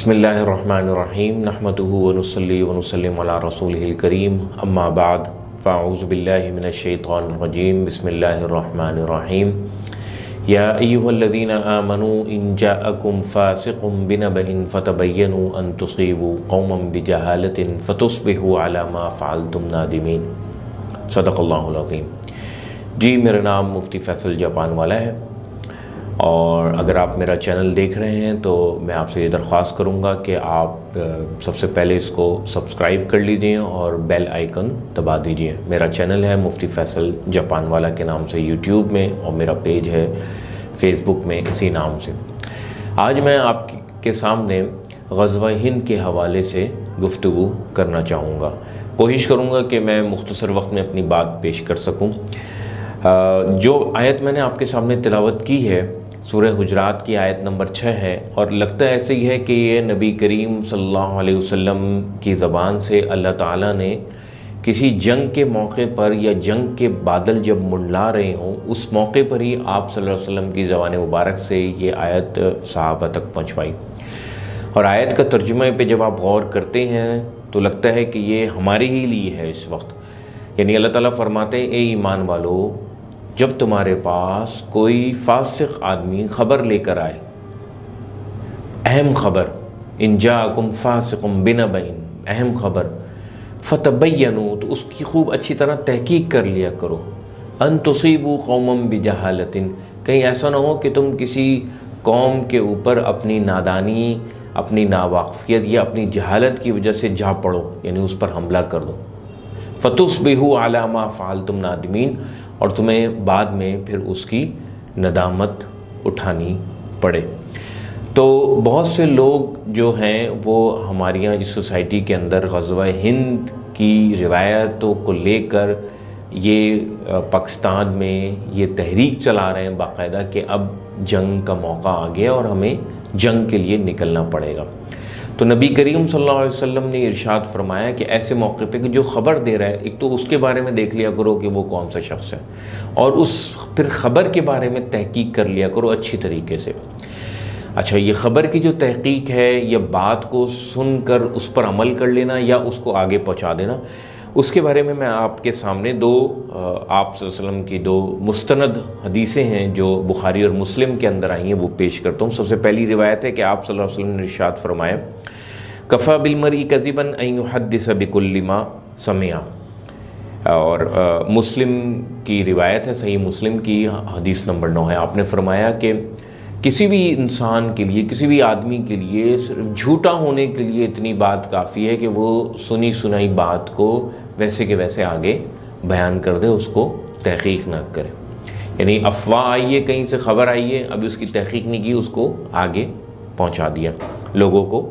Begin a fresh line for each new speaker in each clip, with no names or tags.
बिस्मिल्लाहिर्रहमानिर्रहीम नहमदुहु व नुसल्ली व नुसल्लिमु अला रसूलिहिल करीम अम्मा बाद फ़अऊज़ु बिल्लाहि मिनश शैतानिर रजीम बिस्मिल्लाहिर्रहमानिर्रहीम या अय्युहल्लज़ीना आमनू इन जाअकुम फ़ासिक़ुम बिनबइन फ़तबय्यनु अन तुसीबू क़ौमन बिजहालतिन फ़तुस्बिहू अला मा फ़अल्तुम नादिमीन। सदक़ल्लाहुल अज़ीम। जी, मेरा नाम मुफ्ती फैसल जापान वाला है और अगर आप मेरा चैनल देख रहे हैं तो मैं आपसे ये दरख्वास्त करूँगा कि आप सबसे पहले इसको सब्सक्राइब कर लीजिए और बेल आइकन दबा दीजिए। मेरा चैनल है मुफ्ती फैसल जापान वाला के नाम से यूट्यूब में और मेरा पेज है फेसबुक में इसी नाम से। आज मैं आपके सामने ग़ज़वा हिंद के हवाले से गुफ्तगू करना चाहूँगा। कोशिश करूँगा कि मैं मुख्तसर वक्त में अपनी बात पेश कर सकूँ। जो आयत मैंने आपके सामने तिलावत की है सूरह हुजरात की आयत नंबर 6 है और लगता है ऐसे ही है कि ये नबी करीम सल्लल्लाहु अलैहि वसल्लम की ज़बान से अल्लाह ताला ने किसी जंग के मौके पर या जंग के बादल जब मुंडला रहे हों उस मौके पर ही आप सल्लल्लाहु अलैहि वसल्लम की ज़बान मुबारक से ये आयत सहाबा तक पहुँचवाई। और आयत का तर्जुमे पे जब आप गौर करते हैं तो लगता है कि ये हमारे ही लिए है इस वक्त। यानी अल्लाह ताला फरमाते हैं, ए ईमान वालो, जब तुम्हारे पास कोई फासिक आदमी ख़बर लेकर आए, अहम ख़बर, इन जाअकुम फासिकुम बिनबइन, अहम ख़बर, फ़तबय्यनु, तो उसकी खूब अच्छी तरह तहकीक कर लिया करो। अन तुसीबू कौमम बिजहालतिन, कहीं ऐसा ना हो कि तुम किसी कौम के ऊपर अपनी नादानी, अपनी नावाक़फ़ियत या अपनी जहालत की वजह से जा पड़ो, यानी उस पर हमला कर दो। फ़तुस्बिहू अला मा फ़अल्तुम नादिमीन, और तुम्हें बाद में फिर उसकी नदामत उठानी पड़े। तो बहुत से लोग जो हैं वो हमारे यहाँ इस सोसाइटी के अंदर ग़ज़वा हिंद की रिवायतों को लेकर ये पाकिस्तान में ये तहरीक चला रहे हैं बाकायदा कि अब जंग का मौका आ गया और हमें जंग के लिए निकलना पड़ेगा। तो नबी करीम सल्लल्लाहु अलैहि वसल्लम ने इरशाद फरमाया कि ऐसे मौके पे कि जो ख़बर दे रहा है, एक तो उसके बारे में देख लिया करो कि वो कौन सा शख्स है और उस फिर ख़बर के बारे में तहकीक कर लिया करो अच्छी तरीके से। अच्छा, ये ख़बर की जो तहकीक है, ये बात को सुनकर उस पर अमल कर लेना या उसको आगे पहुँचा देना, उसके बारे में मैं आपके सामने आप सल्लल्लाहु अलैहि वसल्लम की दो मुस्तनद हदीसें हैं जो बुखारी और मुस्लिम के अंदर आई हैं, वो पेश करता हूँ। सबसे पहली रिवायत है कि आप सल्लल्लाहु अलैहि वसल्लम ने इरशाद फरमाया, कफ़ा बिलमरी कज़िबन अन युहद्दिस बिकुल्लि मा समिआ। और मुस्लिम की रिवायत है, सही मुस्लिम की हदीस नंबर 9 है। आपने फरमाया कि किसी भी इंसान के लिए, किसी भी आदमी के लिए सिर्फ झूठा होने के लिए इतनी बात काफ़ी है कि वो सुनी सुनाई बात को वैसे के वैसे आगे बयान कर दे, उसको तहकीक ना करे। यानी अफवाह आई है, कहीं से ख़बर आई है, अभी उसकी तहकीक नहीं की, उसको आगे पहुंचा दिया, लोगों को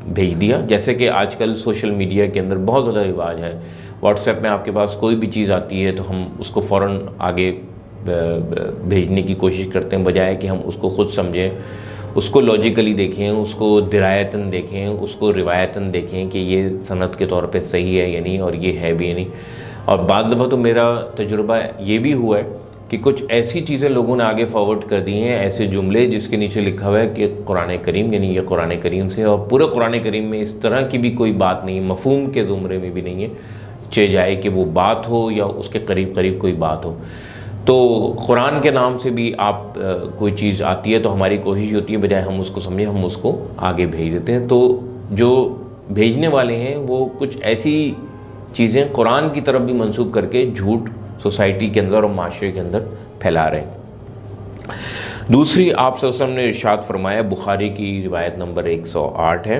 भेज दिया। जैसे कि आजकल सोशल मीडिया के अंदर बहुत ज़्यादा रिवाज है, व्हाट्सएप में आपके पास कोई भी चीज़ आती है तो हम उसको फ़ौरन आगे भेजने की कोशिश करते हैं, बजाय कि हम उसको ख़ुद समझें, उसको लॉजिकली देखें, उसको दिरायतन देखें, उसको रिवायतन देखें कि ये सनद के तौर पे सही है या नहीं और ये है भी या नहीं। और बाद दफ़ा तो मेरा तजुर्बा ये भी हुआ है कि कुछ ऐसी चीज़ें लोगों ने आगे फॉरवर्ड कर दी हैं, ऐसे जुमले जिसके नीचे लिखा हुआ है कि कुरान करीम, यानी ये कुरान करीम से, और पूरे कुरान करीम में इस तरह की भी कोई बात नहीं है, मफ़हूम के ज़ुमरे में भी नहीं है, चाहे जाए कि वो बात हो या उसके करीब करीब कोई बात हो। तो कुरान के नाम से भी आप कोई चीज़ आती है तो हमारी कोशिश होती है बजाय हम उसको समझें, हम उसको आगे भेज देते हैं। तो जो भेजने वाले हैं वो कुछ ऐसी चीज़ें कुरान की तरफ भी मंसूब करके झूठ सोसाइटी के अंदर और माशरे के अंदर फैला रहे हैं। दूसरी, आप सल्लल्लाहु अलैहि वसल्लम ने इरशाद फरमाया, बुखारी की रिवायत नंबर 108 है।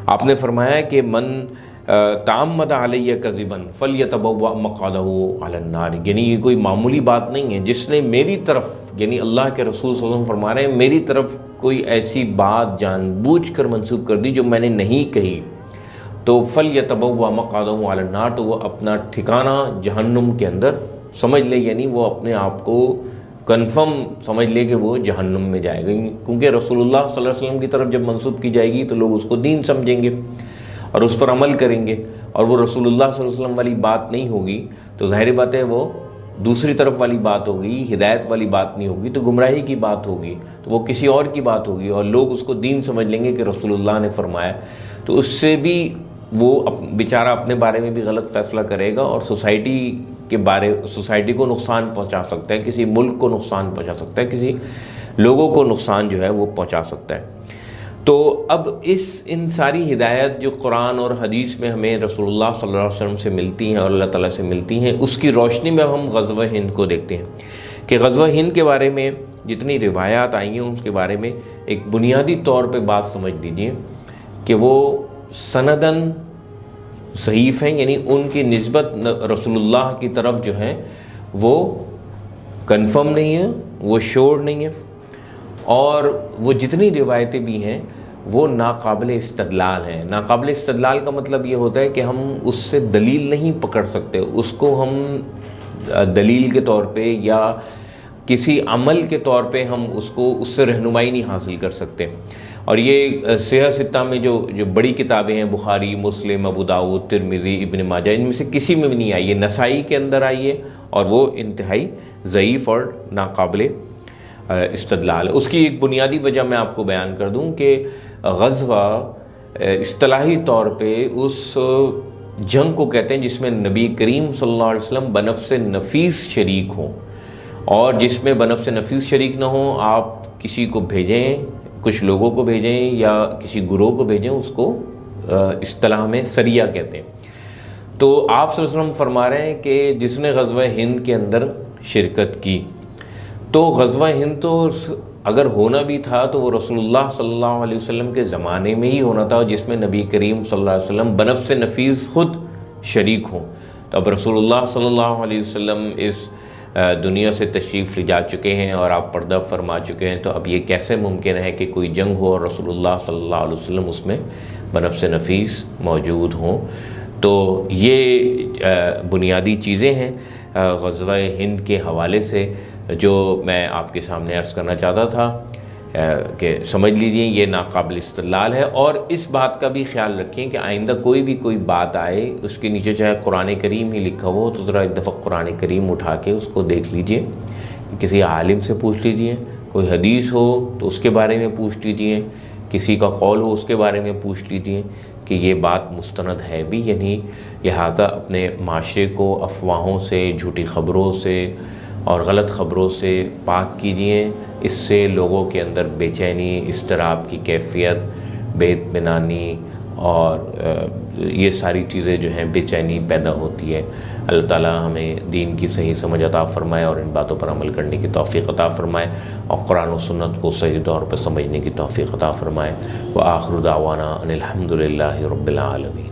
आपने फरमाया कि मन तामद अलैया कज़िबन फ़लयतबव्वा मक़अदहु अलन नार, यानी ये कोई मामूली बात नहीं है, जिसने मेरी तरफ, यानी अल्लाह के रसूल सल्लल्लाहु अलैहि वसल्लम फरमा रहे हैं, मेरी तरफ कोई ऐसी बात जानबूझकर मंसूब कर दी जो मैंने नहीं कही, तो फ़लयतबव्वा मक़अदहु अलन नार, तो वो अपना ठिकाना जहन्नुम के अंदर समझ ले, यानी वो अपने आप को कन्फर्म समझ ले कि वो जहन्नुम में जाएगा। क्योंकि रसूलुल्लाह सल्लल्लाहु अलैहि वसल्लम की तरफ जब मंसूब की जाएगी तो लोग उसको दीन समझेंगे और उस पर अमल करेंगे, और वो रसूलुल्लाह सल्लल्लाहु अलैहि वसल्लम वाली बात नहीं होगी तो ज़ाहिर बात है वो दूसरी तरफ वाली बात होगी, हिदायत वाली बात नहीं होगी, तो गुमराही की बात होगी, तो वो किसी और की बात होगी और लोग उसको दीन समझ लेंगे कि रसूलुल्लाह ने फरमाया, तो उससे भी वो बेचारा अपने बारे में भी गलत फैसला करेगा और सोसाइटी को नुकसान पहुंचा सकता है, किसी मुल्क को नुकसान पहुंचा सकता है, किसी लोगों को नुकसान जो है वो पहुंचा सकता है। तो अब इन सारी हिदायत जो कुरान और हदीस में हमें रसूलुल्लाह सल्लल्लाहु अलैहि वसल्लम से मिलती हैं और अल्लाह ताला से मिलती हैं, उसकी रोशनी में हम ग़ज़वा हिंद को देखते हैं कि ग़ज़वा हिंद के बारे में जितनी रिवायात आई हैं उसके बारे में एक बुनियादी तौर पे बात समझ लीजिए कि वो सनदन ज़ईफ़ हैं, यानी उनकी निस्बत रसूलुल्लाह की तरफ जो है वो कंफर्म नहीं है, वो श्योर नहीं है, और वो जितनी रिवायतें भी हैं वो नाकाबिल इस्तदलाल हैं। नाकाबिल इस्तदलाल का मतलब ये होता है कि हम उससे दलील नहीं पकड़ सकते, उसको हम दलील के तौर पे या किसी अमल के तौर पे हम उससे रहनुमाई नहीं हासिल कर सकते। और ये सिहह सित्ता में जो बड़ी किताबें हैं, बुखारी, मुस्लिम, अबू दाऊद, तिरमिज़ी, इब्न माजा, इनमें से किसी में भी नहीं आई है। नसाई के अंदर आई है और वो इंतहाई ज़ईफ़ और नाकाबिल इस्तदलाल है। उसकी एक बुनियादी वजह मैं आपको बयान कर दूं कि ग़ज़वा इस्तिलाही तौर पे उस जंग को कहते हैं जिसमें नबी करीम सल्लल्लाहु अलैहि वसल्लम बनफ़्स नफ़ीस शरीक हों, और जिसमें बनफ़्स नफ़ीस शरीक ना हो, आप किसी को भेजें, कुछ लोगों को भेजें या किसी गुरोह को भेजें, उसको इस्तिलाह में सरिया कहते हैं। तो आप सल्लल्लाहु अलैहि वसल्लम फरमा रहे हैं कि जिसने ग़ज़वा हिंद के अंदर शिरकत की, तो ग़ज़वा हिंद तो अगर होना भी था तो वो रसूलुल्लाह सल्लल्लाहु अलैहि वसल्लम के ज़माने में ही होना था, जिसमें नबी करीम सल्लल्लाहु अलैहि वसल्लम बनफ़्स नफ़ीस ख़ुद शरीक हों। तो अब रसूलुल्लाह सल्लल्लाहु अलैहि वसल्लम इस दुनिया से तशरीफ़ ले जा चुके हैं और आप पर्दा फरमा चुके हैं, तो अब ये कैसे मुमकिन है कि कोई जंग हो और रसूलुल्लाह सल्लल्लाहु अलैहि वसल्लम उसमें बनफ़्स नफ़ीस मौजूद हों। तो ये बुनियादी चीज़ें हैं ग़ज़वा हिंद के हवाले से जो मैं आपके सामने अर्ज़ करना चाहता था कि समझ लीजिए ये नाकाबिल इस्तदलाल है। और इस बात का भी ख्याल रखें कि आइंदा कोई बात आए, उसके नीचे चाहे कुरान करीम ही लिखा हो, तो ज़रा एक दफ़ा कुरान करीम उठा के उसको देख लीजिए, किसी आलिम से पूछ लीजिए, कोई हदीस हो तो उसके बारे में पूछ लीजिए, किसी का कौल हो उसके बारे में पूछ लीजिए कि ये बात मुस्तनद है भी या नहीं। लिहाजा अपने माशरे को अफवाहों से, झूठी ख़बरों से और गलत ख़बरों से पाक कीजिए। इससे लोगों के अंदर बेचैनी, इज़्तिराब की कैफ़ियत, बेइत्मीनानी और ये सारी चीज़ें जो हैं बेचैनी पैदा होती है। अल्लाह ताला हमें दीन की सही समझ अता फ़रमाए और इन बातों पर अमल करने की तौफ़ीक़ अता फ़रमाए और कुरान और सुन्नत को सही तौर पर समझने की तौफ़ीक़ अता फ़रमाए। व आखिरु दावाना अनिल हम्दुलिल्लाहि रब्बिल आलमीन।